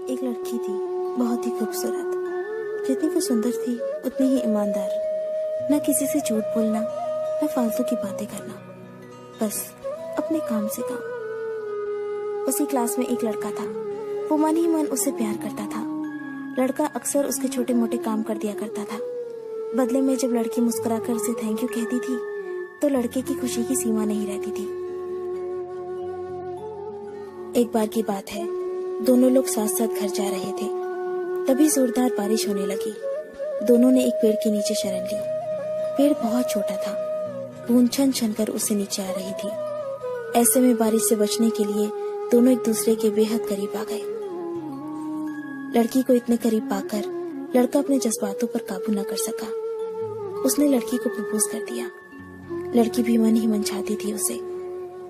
एक लड़की थी, बहुत ही खूबसूरत। जितनी वो सुंदर थी उतनी ही ईमानदार। न किसी से झूठ बोलना, न फालतू की बातें करना, बस अपने काम से काम। उसी क्लास में एक लड़का था। वो मन ही मन उससे प्यार करता था। लड़का अक्सर उसके छोटे मोटे काम कर दिया करता था। बदले में जब लड़की मुस्कुराकर उसे थैंक यू कहती थी तो लड़के की खुशी की सीमा नहीं रहती थी। एक बार की बात है, दोनों लोग साथ साथ घर जा रहे थे। तभी जोरदार बारिश होने लगी। दोनों ने एक पेड़ के नीचे शरण ली। पेड़ बहुत छोटा था। बूंद छन छन कर उससे नीचे आ रही थी। ऐसे में बारिश से बचने के लिए दोनों एक दूसरे के बेहद करीब आ गए। लड़की को इतने करीब पाकर लड़का अपने जज्बातों पर काबू न कर सका। उसने लड़की को प्रपोज कर दिया। लड़की भी मन ही मन चाहती थी उसे,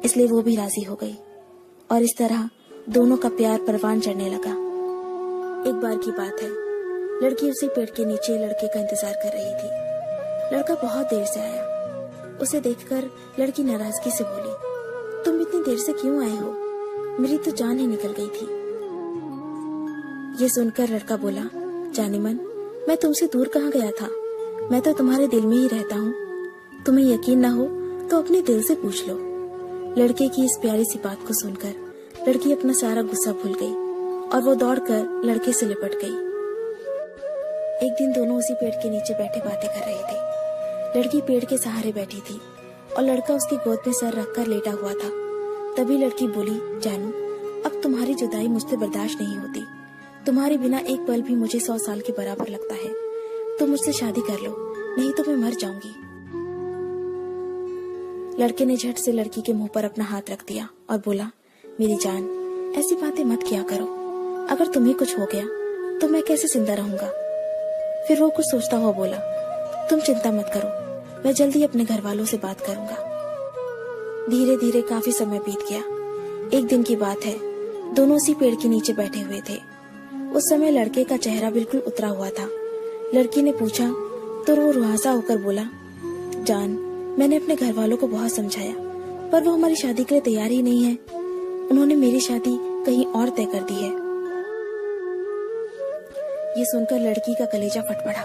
इसलिए वो भी राजी हो गई और इस तरह दोनों का प्यार परवान चढ़ने लगा। एक बार की बात है, लड़की उसी पेड़ के नीचे लड़के का इंतजार कर रही थी। लड़का बहुत देर से आया। उसे देखकर लड़की नाराजगी से बोली, तुम इतनी देर से क्यों आए हो? मेरी तो जान ही निकल गई थी। ये सुनकर लड़का बोला, जाने मन, मैं तुमसे दूर कहाँ गया था? मैं तो तुम्हारे दिल में ही रहता हूँ। तुम्हें यकीन ना हो तो अपने दिल से पूछ लो। लड़के की इस प्यारी सी बात को सुनकर लड़की अपना सारा गुस्सा भूल गई और वो दौड़कर लड़के से लिपट गई। एक दिन दोनों उसी पेड़ के नीचे बैठे बातें कर रहे थे। लड़की पेड़ के सहारे बैठी थी और लड़का उसकी गोद में सर रखकर लेटा हुआ था। तभी लड़की बोली, जानू, अब तुम्हारी जुदाई मुझसे बर्दाश्त नहीं होती। तुम्हारे बिना एक पल भी मुझे 100 साल के बराबर लगता है। तुम मुझसे शादी कर लो, नहीं तो मैं मर जाऊंगी। लड़के ने झट से लड़की के मुंह पर अपना हाथ रख दिया और बोला, मेरी जान, ऐसी बातें मत किया करो। अगर तुम्हें कुछ हो गया तो मैं कैसे जिंदा रहूंगा? फिर वो कुछ सोचता हुआ बोला, तुम चिंता मत करो, मैं जल्दी अपने घर वालों से बात करूंगा। धीरे धीरे काफी समय बीत गया। एक दिन की बात है, दोनों उसी पेड़ के नीचे बैठे हुए थे। उस समय लड़के का चेहरा बिल्कुल उतरा हुआ था। लड़की ने पूछा तो वो रुआसा होकर बोला, जान, मैंने अपने घर वालों को बहुत समझाया, पर वो हमारी शादी के लिए तैयार ही नहीं है। उन्होंने मेरी शादी कहीं और तय कर दी है। ये सुनकर लड़की का कलेजा फट पड़ा।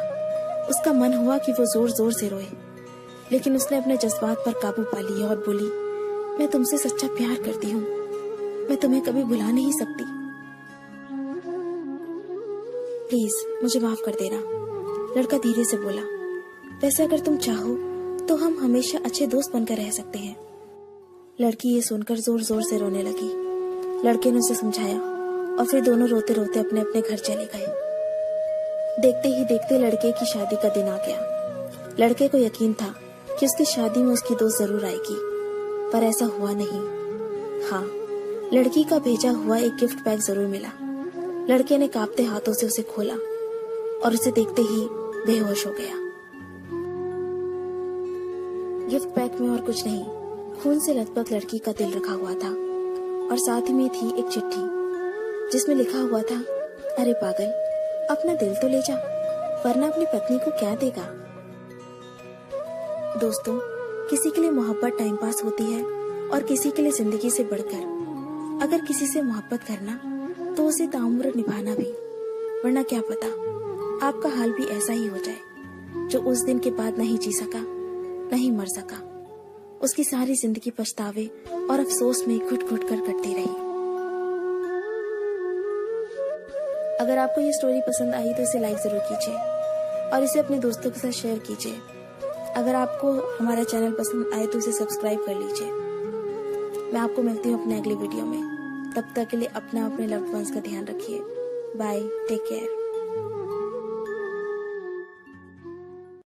उसका मन हुआ कि वो जोर जोर से रोए, लेकिन उसने अपने जज्बात पर काबू पा लिया और बोली, मैं तुमसे सच्चा प्यार करती हूँ। मैं तुम्हें कभी भुला नहीं सकती। प्लीज मुझे माफ कर देना। लड़का धीरे से बोला, वैसे अगर तुम चाहो तो हम हमेशा अच्छे दोस्त बनकर रह सकते हैं। लड़की ये सुनकर जोर जोर से रोने लगी। लड़के ने उसे समझाया और फिर दोनों रोते रोते अपने अपने घर चले गए। देखते ही देखते लड़के की शादी का दिन आ गया। लड़के को यकीन था कि उसकी शादी में उसकी दोस्त जरूर आएगी, पर ऐसा हुआ नहीं। हाँ, लड़की का भेजा हुआ एक गिफ्ट पैक जरूर मिला। लड़के ने कांपते हाथों से उसे खोला और उसे देखते ही बेहोश हो गया। गिफ्ट पैक में और कुछ नहीं, खून से लथपथ लड़की का दिल रखा हुआ था और साथ ही में थी एक चिट्ठी जिसमें लिखा हुआ था, अरे पागल, अपना दिल तो ले जा, वरना अपनी पत्नी को क्या देगा। दोस्तों, किसी के लिए मोहब्बत टाइम पास होती है और किसी के लिए जिंदगी से बढ़कर। अगर किसी से मोहब्बत करना तो उसे ताउम्र निभाना भी, वरना क्या पता आपका हाल भी ऐसा ही हो जाए जो उस दिन के बाद नहीं जी सका, नहीं मर सका। उसकी सारी जिंदगी पछतावे और अफसोस में घुट घुट कर कटती रही। अगर आपको ये स्टोरी पसंद आई तो इसे लाइक जरूर कीजिए और इसे अपने दोस्तों के साथ शेयर कीजिए। अगर आपको हमारा चैनल पसंद आए तो इसे सब्सक्राइब कर लीजिए। मैं आपको मिलती हूँ अपने अगली वीडियो में। तब तक के लिए अपने लव्ड वंस का ध्यान रखिए। Bye, take care.